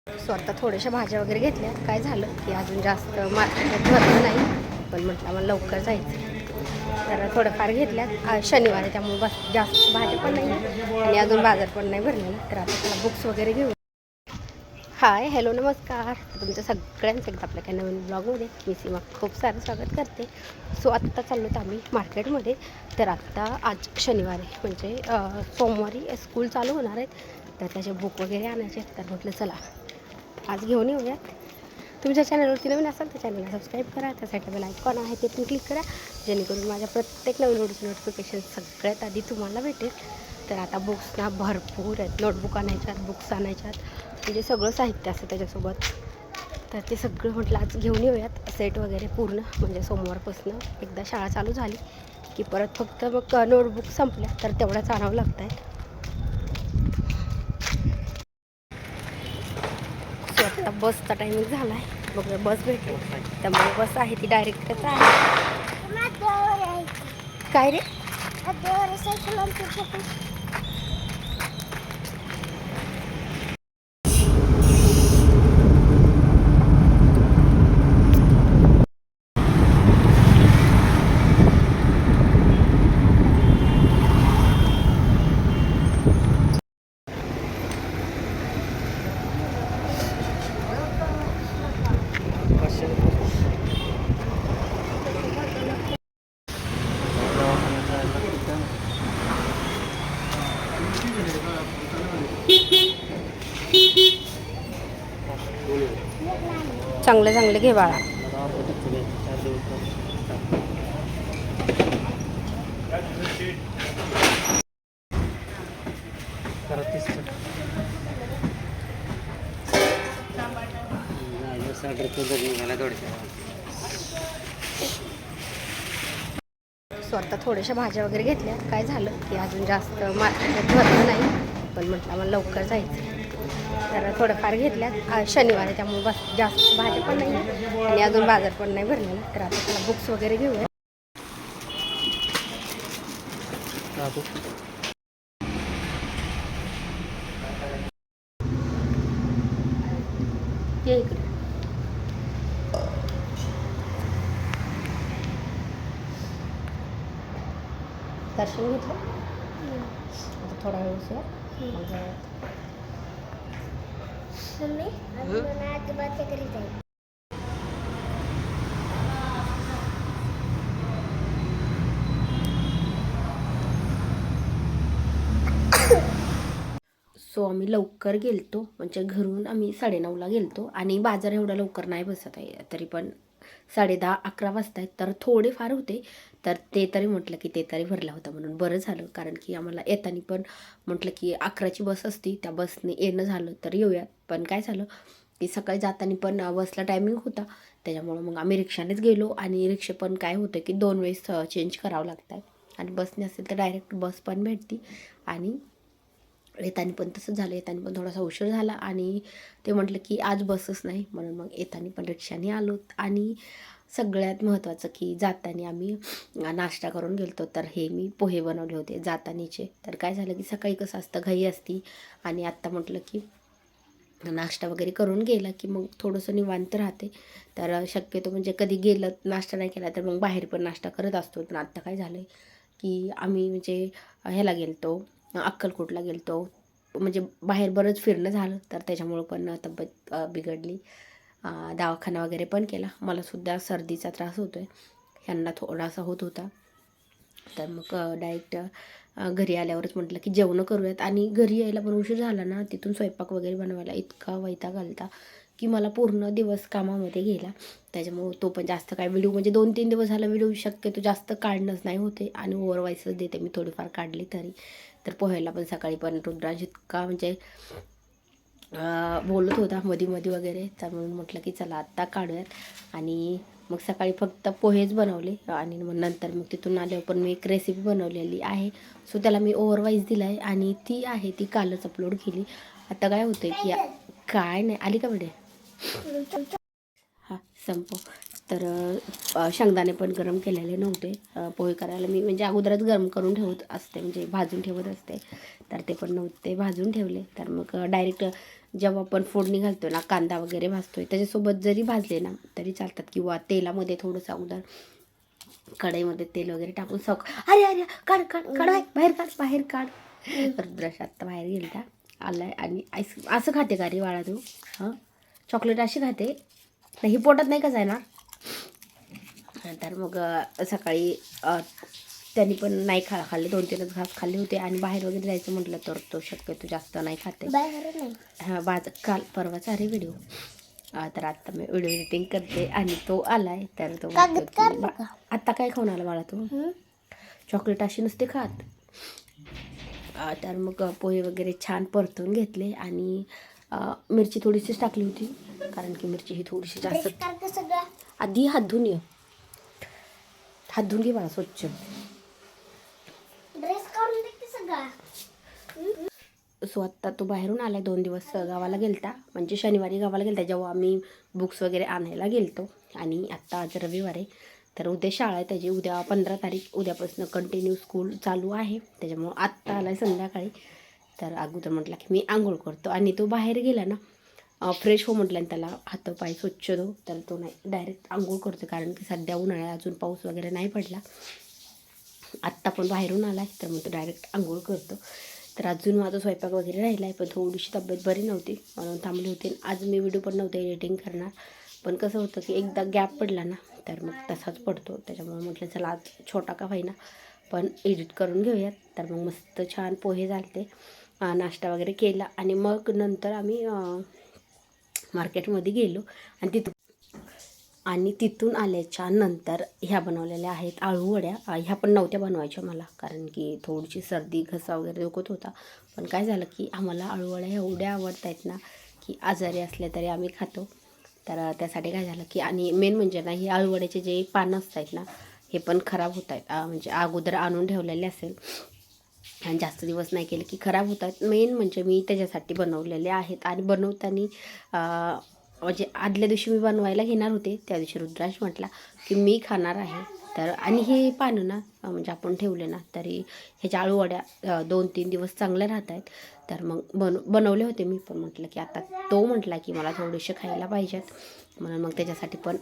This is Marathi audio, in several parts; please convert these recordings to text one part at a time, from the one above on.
सो आता थोड्याशा भाज्या वगैरे घेतल्या. काय झालं की अजून जास्त मार्केटात भरलं नाही, पण म्हटलं मला लवकर जायचं तर थोडंफार घेतल्यात. शनिवार आहे त्यामुळे बस जास्त भाज्या पण नाही आणि अजून बाजार पण नाही भरलेला. तर आता त्याला बुक्स वगैरे घेऊ. हाय हॅलो नमस्कार. तुमचं सगळ्यांचं एकदा आपल्या काही नवीन ब्लॉगमध्ये मी सीमा खूप सारं स्वागत करते. सो आत्ता चाललो तर आम्ही मार्केटमध्ये. तर आत्ता आज शनिवार आहे म्हणजे सोमवारी स्कूल चालू होणार आहेत. तर त्याचे बुक वगैरे आणायचे. तर म्हटलं चला आज घेऊन येऊयात. तुमच्या चॅनलवरती नवीन असाल तर चॅनलला सबस्क्राईब करा. त्यासाठी बेल आयकॉन आहे ते पण क्लिक करा, जेणेकरून माझ्या प्रत्येक नवीन व्हिडिओचं नोटिफिकेशन सगळ्यात आधी तुम्हाला भेटेल. तर आता बुक्स ना भरपूर आहेत. नोटबुक आणायच्यात, बुक्स आणायच्यात, म्हणजे सगळं साहित्य असतं त्याच्यासोबत. तर ते सगळं म्हटलं आज घेऊन येऊयात सेट वगैरे पूर्ण. म्हणजे सोमवारपासून एकदा शाळा चालू झाली की परत फक्त मग नोटबुक संपल्या तर तेवढ्याच आणावं लागत आहेत. सो आता बसचा टायमिंग झाला आहे. बघूया बस भेटेल. त्यामुळे बस आहे ती डायरेक्टच आहे. काय रे चांगलं चांगलं घे बाळा. सो आता थोड्याशा भाज्या वगैरे घेतल्या. काय झालं की अजून जास्त मार्केटात भरलं नाही, पण म्हटलं मला लवकर जायचं तर थोडंफार घेतल्यात. शनिवार आहे त्यामुळे बस जास्त भाज्या पण नाही आणि अजून बाजार पण नाही भरलेला. तर आता त्याला बुक्स वगैरे घेऊया. ये इकडे. दर्शन घेतलं आता थोडा वेळ उशिरा सो आम्ही लवकर गेलतो. म्हणजे घरून आम्ही 9:30ला गेलतो आणि बाजार एवढा लवकर नाही बसत आहे. तरी पण 10:30-11 वाजता आहेत. तर थोडेफार होते. तर ते तरी म्हटलं की ते तरी भरला होता म्हणून बरं झालं. कारण की आम्हाला येताना पण म्हटलं की 11ची बस असती, त्या बसने येणं झालं तर येऊयात. पण काय झालं की सकाळी जाताना पण बसला टायमिंग होता. त्याच्यामुळं मग आम्ही रिक्षानेच गेलो. आणि रिक्षा पण काय होतं की 2 वेळेस चेंज करावं लागतं आणि बसने असेल तर डायरेक्ट बस पण भेटती. आणि येताना पण तसंच झालं. येताना पण थोडासा उशीर झाला आणि ते म्हटलं की आज बसच नाही, म्हणून मग येताना पण रिक्षाने आलो. आणि सगळ्यात महत्त्वाचं की जाताना आम्ही नाश्ता करून गेलतो. तर हे मी पोहे बनवले होते जातानीचे. तर काय झालं की सकाळी कसं असतं घाई असती आणि आत्ता म्हटलं की नाश्ता वगैरे करून गेला की मग थोडंसं निवांत राहते. तर शक्यतो म्हणजे कधी गेलं नाश्ता नाही केला तर मग बाहेर पण नाश्ता करत असतो. पण आत्ता काय झालं की आम्ही म्हणजे ह्याला गेलतो, अक्कलकोटला गेलतो. म्हणजे बाहेर बरंच फिरणं झालं तर त्याच्यामुळं पण तब्येत बिघडली. दवाखाना वगैरे पण केला. मलासुद्धा सर्दीचा त्रास होतो आहे, ह्यांना थोडासा होत होता. तर मग डायरेक्ट घरी आल्यावरच म्हटलं की जेवणं करूयात. आणि घरी यायला पण उशीर झाला ना, तिथून स्वयंपाक वगैरे बनवायला इतका वैताग आलता की मला पूर्ण दिवस कामामध्ये गेला. त्याच्यामुळं तो पण जास्त काय व्हिडिओ म्हणजे 2-3 दिवस झाला व्हिडिओ शक्यतो जास्त काढणंच नाही होते आणि ओव्हरवाईसच देते मी थोडीफार काढली तरी. तर पोहायला पण सकाळी पण रुद्रांश इतका म्हणजे बोलत होता मधी वगैरे. त्यामुळे म्हटलं की चला आत्ता काढूयात. आणि मग सकाळी फक्त पोहेच बनवले आणि मग नंतर मग तिथून आल्यावर पण मी एक रेसिपी बनवलेली आहे. सो त्याला मी ओव्हरवाईज दिला आहे आणि ती आहे ती कालच अपलोड केली. आता काय होतं की काय नाही आली का बेटे हां संपव. तर शेंगदाणे पण गरम केलेले नव्हते. पोहे करायला मी म्हणजे अगोदरच गरम करून ठेवत असते, म्हणजे भाजून ठेवत असते. तर ते पण नव्हते भाजून ठेवले. तर मग डायरेक्ट जेव्हा आपण फोडणी घालतो ना, कांदा वगैरे भाजतोय त्याच्यासोबत जरी भाजले ना तरी चालतात, किंवा तेलामध्ये थोडंसं अगोदर कढईमध्ये तेल वगैरे टाकून अरे अरे काढ काढ काढ बाहेर काढ बाहेर काढ. रुद्राक्ष आत्ता बाहेर गेलता, आलाय आणि असं खाते का रे बाळा तू? हां, चॉकलेट अशी खाते नाही, पोटात नाही का जाणार? तर मग सकाळी त्यांनी पण नाही खाल्ले, 2-3च घास खाल्ले होते. आणि बाहेर वगैरे जायचं म्हटलं तर तो शक्यतो जास्त नाही खाते. हां, काल परवाचा अरे व्हिडिओ. तर आत्ता मी व्हिडिओ एडिटिंग करते आणि तो आलाय, तर तो आत्ता काय खाऊन आला बाळा तू? चॉकलेट अशी नुसते खात. तर मग पोहे वगैरे छान परतून घेतले आणि मिरची थोडीशीच टाकली होती, कारण की मिरची ही थोडीशी जास्त. आधी हात धुवून ये, हात धुवून घे बाळा स्वच्छ. सो आत्ता तो बाहेरून आला, 2 दिवस गावाला गेलता, म्हणजे शनिवारी गावाला गेलता जेव्हा आम्ही बुक्स वगैरे आणायला गेलतो. आणि आत्ता आज रविवार आहे, तर उद्या शाळा आहे त्याची. उद्या 15 तारीख, उद्यापासून कंटिन्यू स्कूल चालू आहे. त्याच्यामुळं आत्ता आला आहे संध्याकाळी. तर अगोदर म्हटलं की मी आंघोळ करतो, आणि तो बाहेर गेला ना फ्रेश हो म्हटलं आणि त्याला हातपाय स्वच्छ धो, तर तो नाही डायरेक्ट आंघोळ करतो, कारण की सध्या उन्हाळा, अजून पाऊस वगैरे नाही पडला. आत्ता पण बाहेरून आला आहे, तर मग तो डायरेक्ट आंघोळ करतो. तर अजून माझा स्वयंपाक वगैरे राहिला आहे, पण थोडीशी तब्येत बरी नव्हती म्हणून थांबली होती. आज मी व्हिडिओ पण नव्हते एडिटिंग करणार, पण कसं होतं की एकदा गॅप पडला ना तर मग तसाच पडतो. त्याच्यामुळे म्हटलं चला आज छोटा का होईना पण एडिट करून घेऊयात. तर मग मस्त छान पोहे झाले, नाश्ता वगैरे केला, आणि मग नंतर आम्ही मार्केटमध्ये गेलो. आणि तिथून आल्याच्या नंतर ह्या बनवलेल्या आहेत आळूवड्या. ह्या पण नव्हत्या बनवायच्या मला, कारण की थोडीशी सर्दी घसा वगैरे दुखत होता. पण काय झालं की आम्हाला आळूवड्या एवढ्या आवडत आहेत ना, की आजारी असले तरी आम्ही खातो. तर त्यासाठी काय झालं की, आणि मेन म्हणजे ना, ही आळूवड्याचे जे पानं असतात ना, हे पण खराब होत आहेत. म्हणजे अगोदर आणून ठेवलेले असेल आणि जास्त दिवस नाही केले की खराब होतात. मेन म्हणजे मी त्याच्यासाठी बनवलेले आहेत. आणि बनवताना म्हणजे आदल्या दिवशी मी बनवायला घेणार होते, त्या दिवशी रुद्राक्ष म्हटला की मी खाणार आहे. तर आणि हे पानं ना म्हणजे आपण ठेवले ना तरी ह्याच्या आळूवड्या 2-3 दिवस चांगल्या राहत आहेत. तर मग बनवले होते मी, पण म्हटलं की आता तो म्हटला की मला थोडेसे खायला पाहिजेत, म्हणून मग त्याच्यासाठी पण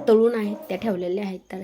तळून आहेत त्या ठेवलेल्या आहेत. तर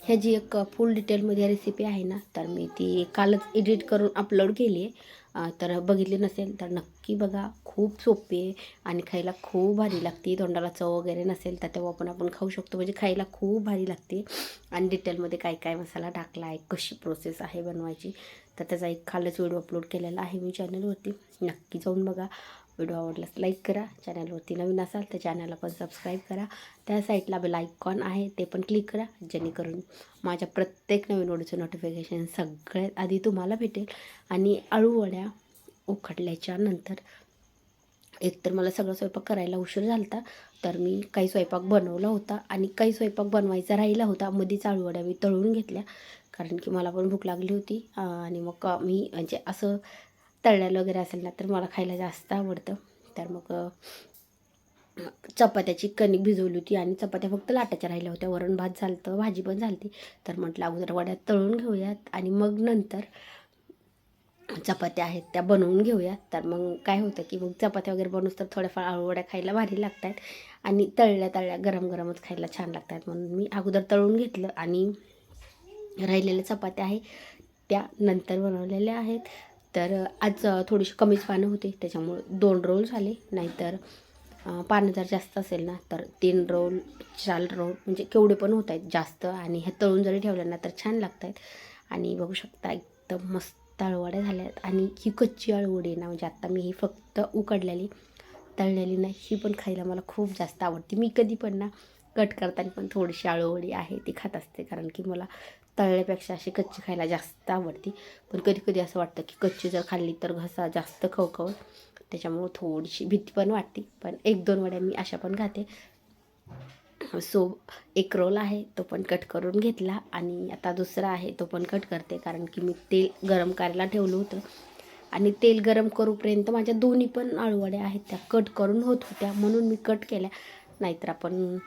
ह्याची एक फुल डिटेलमध्ये रेसिपी आहे ना, तर मी ती कालच एडिट करून अपलोड केली आहे. तर बघितली नसेल तर नक्की बघा. खूप सोपी आहे आणि खायला खूप भारी लागते. तोंडाला चव वगैरे नसेल तर तेव्हा पण आपण खाऊ शकतो, म्हणजे खायला खूप भारी लागते. आणि डिटेलमध्ये काय काय मसाला टाकला आहे, कशी प्रोसेस आहे बनवायची, तर त्याचा एक खालच व्हिडिओ अपलोड केलेला आहे मी चॅनलवरती, नक्की जाऊन बघा. व्हिडिओ आवडल्यास लाईक करा, चॅनलवरती नवीन असाल तर चॅनलला पण सबस्क्राईब करा. त्या साईडला बेल आयकॉन आहे ते पण क्लिक करा, जेणेकरून माझ्या प्रत्येक नवीन व्हिडिओचं नोटिफिकेशन सगळ्यात आधी तुम्हाला भेटेल. आणि आळूवड्या उकडल्याच्या नंतर एकतर मला सगळं स्वयंपाक करायला उशीर झाला होता, तर मी काही स्वयंपाक बनवला होता आणि काही स्वयंपाक बनवायचा राहिला होता. मध्येच आळूवड्या मी तळून घेतल्या, कारण की मला पण भूक लागली होती. आणि मग मी म्हणजे असं तळलेलं वगैरे असेल ना तर मला खायला जास्त आवडतं. तर मग चपात्याची कणिक भिजवली होती आणि चपात्या फक्त लाटाच्या राहिल्या होत्या. वरण भात झालं होतं, भाजी पण झाली होती. तर म्हटलं अगोदर वड्या तळून घेऊयात आणि मग नंतर चपात्या आहेत त्या बनवून घेऊयात. तर मग काय होतं की मग चपात्या वगैरे बनवूस तर थोड्याफार आळूवड्या खायला भारी लागतात आणि तळल्या तळल्या गरम गरमच खायला छान लागतात. म्हणून मी अगोदर तळून घेतलं आणि राहिलेल्या चपात्या आहे त्या नंतर बनवलेल्या आहेत. तर आज थोडीशी कमीच पानं होते, त्याच्यामुळे 2 रोल झाले. नाहीतर पानं जर जास्त असेल ना तर 3 रोल 4 रोल म्हणजे केवढे पण होत आहेत जास्त. आणि हे तळून जरी ठेवलं ना तर छान लागत आहेत. आणि बघू शकता एकदम मस्त आळूवड्या झाल्या आहेत. आणि ही कच्ची आळूवडी ना, म्हणजे आत्ता मी ही फक्त उकडलेली तळलेली नाही, ही पण खायला मला खूप जास्त आवडते. मी कधी पण ना कट करताना पण थोडीशी आळूवडी आहे ती खात असते, कारण की मला तळल्यापेक्षा अशी कच्ची खायला जास्त आवडते. पण कधी कधी असं वाटतं की कच्ची जर खाल्ली तर घसा जास्त खवखव, त्याच्यामुळं थोडीशी भीती पण वाटते. पण 1-2 वड्या मी अशा पण खाते. सो एक रोल आहे तो पण कट करून घेतला आणि आता दुसरा आहे तो पण कट करते, कारण की मी तेल गरम करायला ठेवलं होतं आणि तेल गरम करूपर्यंत माझ्या दोन्ही पण आळूवड्या आहेत त्या कट करून होत होत्या, म्हणून मी कट केल्या. नाहीतर आपण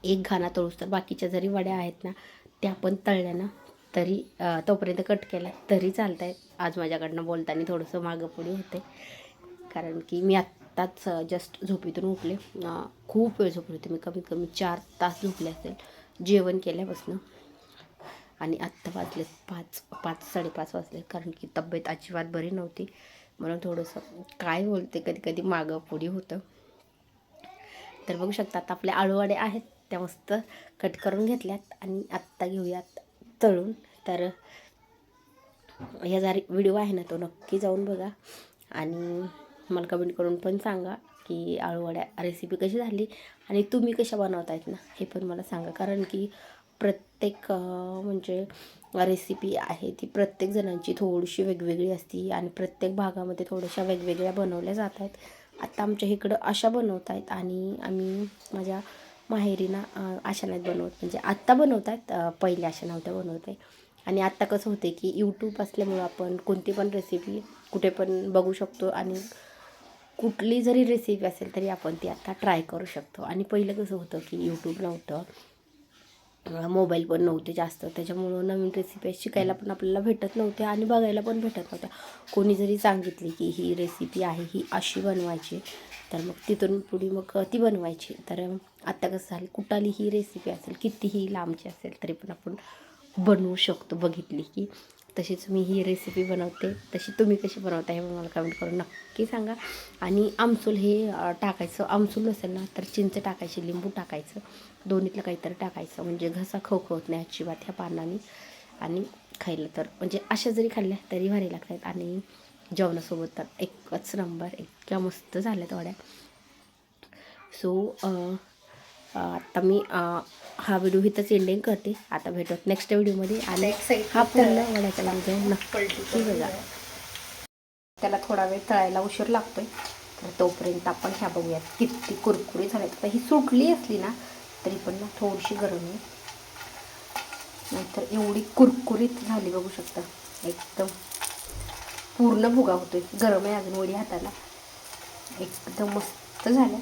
एक घाणा तळूस तर बाकीच्या जरी वड्या आहेत ना त्या पण तळल्या ना तरी तोपर्यंत कट केला तरी चालत आहेत. आज माझ्याकडनं बोलताना थोडंसं मागं पुढे होते. कारण की मी आत्ताच जस्ट झोपेतून उठले. खूप वेळ झोपले होते मी, कमीत कमी 4 तास झोपले असेल जेवण केल्यापासून. आणि आत्ता वाजले 5:30 वाजले, कारण की तब्येत अजिबात बरी नव्हती म्हणून थोडंसं काय बोलते कधी कधी मागं पुढे होतं. तर बघू शकता आता आपल्या आळूवडे आहेत त्या मस्त कट करून घेतल्यात आणि आत्ता घेऊयात तळून. तर ह्या जरी व्हिडिओ आहे ना तो नक्की जाऊन बघा आणि मला कमेंट करून पण सांगा की आळूवड्या रेसिपी कशी झाली आणि तुम्ही कशा बनवतायत ना हे पण मला सांगा. कारण की प्रत्येक म्हणजे रेसिपी आहे ती प्रत्येक जणांची थोडीशी वेगवेगळी असते आणि प्रत्येक भागामध्ये थोड्याशा वेगवेगळ्या बनवल्या जात आहेत. आता आमच्या इकडं अशा बनवत आहेत आणि आम्ही माझ्या माहेरीना अशा नाहीत बनवत, म्हणजे आत्ता बनवत आहेत, पहिले अशा नव्हत्या बनवत आहे. आणि आत्ता कसं होते की यूट्यूब असल्यामुळं आपण कोणती पण रेसिपी कुठे पण बघू शकतो आणि कुठली जरी रेसिपी असेल तरी आपण ती आता ट्राय करू शकतो. आणि पहिलं कसं होतं की यूट्यूब नव्हतं, मोबाईल पण नव्हते जास्त, त्याच्यामुळं नवीन रेसिपी शिकायला पण आपल्याला भेटत नव्हते आणि बघायला पण भेटत नव्हत्या. कोणी जरी सांगितली की ही रेसिपी आहे ही अशी बनवायची तर मग तिथून पुढे मग ती बनवायची. तर आत्ता कसं झालं कुठली ही रेसिपी असेल कितीही लांबची असेल तरी पण आपण बनवू शकतो बघितली की. तशीच मी ही रेसिपी बनवते, तशी तुम्ही कशी बनवता हे मला कमेंट करून नक्की सांगा. आणि आमसूल हे टाकायचं, आमसूल नसेल ना तर चिंच टाकायची, लिंबू टाकायचं, दोन्हीतलं काहीतरी टाकायचं म्हणजे घसा खवखवत नाही अजिबात ह्या पानाने. आणि खायला तर म्हणजे अशा जरी खाल्ल्या तरी भारी लागतात आणि जेवणासोबत तर एकच नंबर, इतक्या मस्त झाल्यात वड्या. सो आता मी हा व्हिडिओ इथंच एंडिंग करते. आता भेटत नेक्स्ट व्हिडिओमध्ये आणि हा पूर्ण वड्याचा व्हिडिओ नक्की बघा. त्याला थोडा वेळ तळायला उशीर लागतोय तर तोपर्यंत आपण ह्या बघूयात किती कुरकुरी झाल्यात. आता ही सुटली असली ना तरी पण ना थोडीशी गरम आहे, नाहीतर एवढी कुरकुरीत झाली बघू शकता. एकदम पूर्ण भुगा होतोय, गरम आहे अजून वडी हाताला, एकदम मस्त झालं.